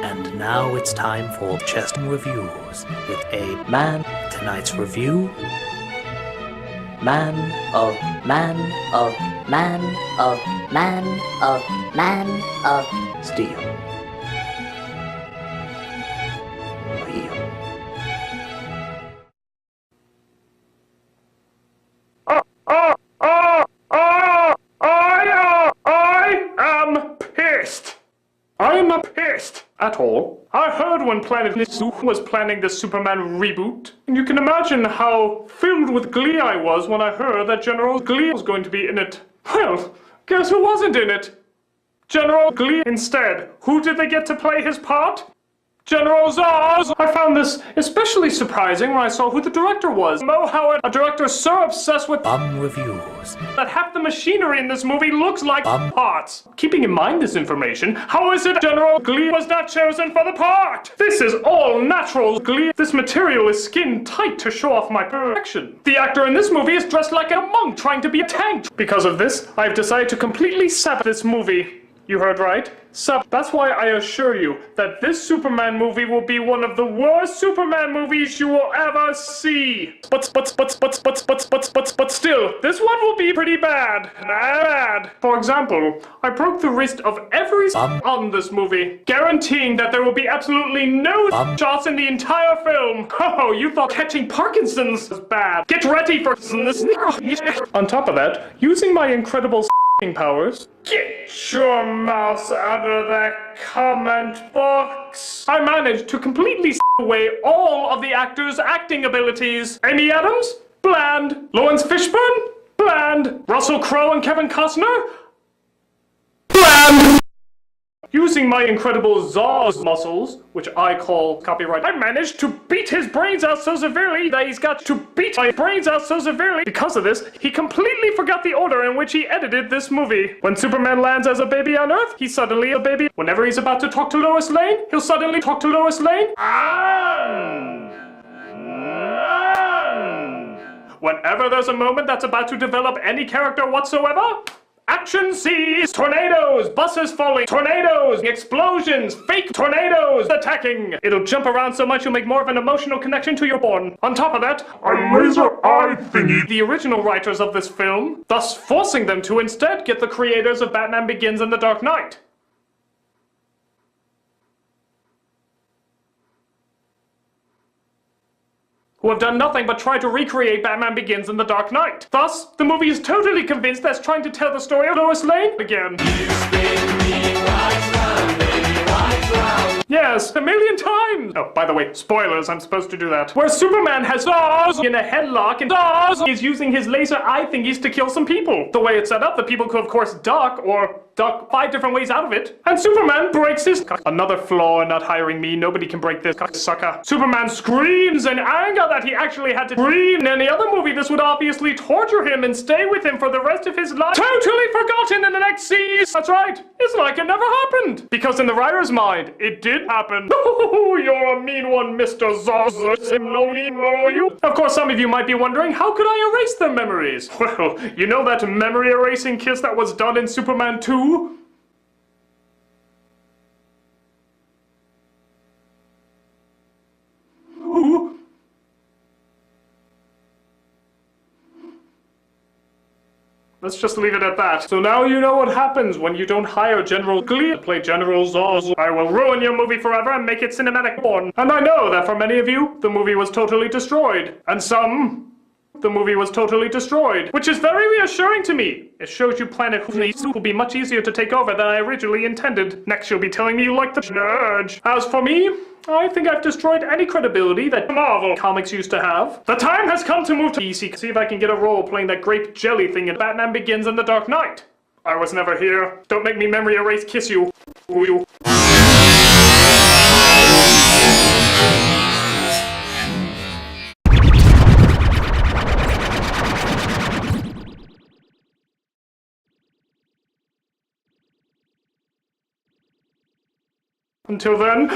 And now it's time for Chest Reviews with a man. Tonight's review: Man of Steel. I am pissed. I'm not pissed at all. I heard when Planet Zoo was planning the Superman reboot, and you can imagine how filled with glee I was when I heard that General Glee was going to be in it. Well, guess who wasn't in it? General Glee instead. Who did they get to play his part? General ZoZ! I found this especially surprising when I saw who the director was. Mo Howard, a director so obsessed with Reviews. that half the machinery in this movie looks like parts. Keeping in mind this information, how is it General Glee was not chosen for the part? This is all natural Glee. This material is skin tight to show off my perfection. The actor in this movie is dressed like a monk trying to be a tank. Because of this, I've decided to completely sap this movie. You heard right? So that's why I assure you that this Superman movie will be one of the worst Superman movies you will ever see. But still, this one will be pretty bad. Bad. For example, I broke the wrist of every on this movie, guaranteeing that there will be absolutely no shots in the entire film. Oh, you thought catching Parkinson's was bad. Get ready for this. On top of that, using my incredible powers. Get your mouse out of that comment box. I managed to completely away all of the actors' acting abilities. Amy Adams? Bland. Lawrence Fishburne? Bland. Russell Crowe and Kevin Costner? Bland. Using my incredible ZoZ muscles, which I call copyright, I managed to beat his brains out so severely that he's got to beat my brains out so severely. Because of this, he completely forgot the order in which he edited this movie. When Superman lands as a baby on Earth, he's suddenly a baby. Whenever he's about to talk to Lois Lane, he'll suddenly talk to Lois Lane. Whenever there's a moment that's about to develop any character whatsoever, action scenes, tornadoes, buses falling, tornadoes, explosions, fake tornadoes attacking. It'll jump around so much you'll make more of an emotional connection to your born. On top of that, a laser eye thingy. The original writers of this film, thus forcing them to instead get the creators of Batman Begins and The Dark Knight. Who have done nothing but try to recreate Batman Begins and The Dark Knight. Thus, the movie is totally convinced that's trying to tell the story of Lois Lane again. Yes, 1,000,000 times! Oh, by the way, spoilers, I'm supposed to do that. Where Superman has ZoZ in a headlock and ZoZ is using his laser eye thingies to kill some people. The way it's set up, the people could of course duck 5 different ways out of it. And Superman breaks his another flaw in not hiring me. Nobody can break this sucker. Superman screams in anger that he actually had to scream. In any other movie, this would obviously torture him and stay with him for the rest of his life. Totally forgotten in the next scene. That's right. It's like it never happened. Because in the writer's mind, it did happen. Oh, you're a mean one, Mr. ZoZ. Of course, some of you might be wondering, how could I erase their memories? Well, you know that memory erasing kiss that was done in Superman 2? Ooh. Let's just leave it at that. So now you know what happens when you don't hire General Glee to play General ZoZ. I will ruin your movie forever and make it cinematic porn. And I know that for many of you, the movie was totally destroyed. And some, the movie was totally destroyed, which is very reassuring to me. It shows you Planet Zoo will be much easier to take over than I originally intended. Next you'll be telling me you like the nudge. As for me, I think I've destroyed any credibility that Marvel comics used to have. The time has come to move to DC. See if I can get a role playing that grape jelly thing in Batman Begins and The Dark Knight. I was never here. Don't make me memory erase kiss you. Ooh. Until then,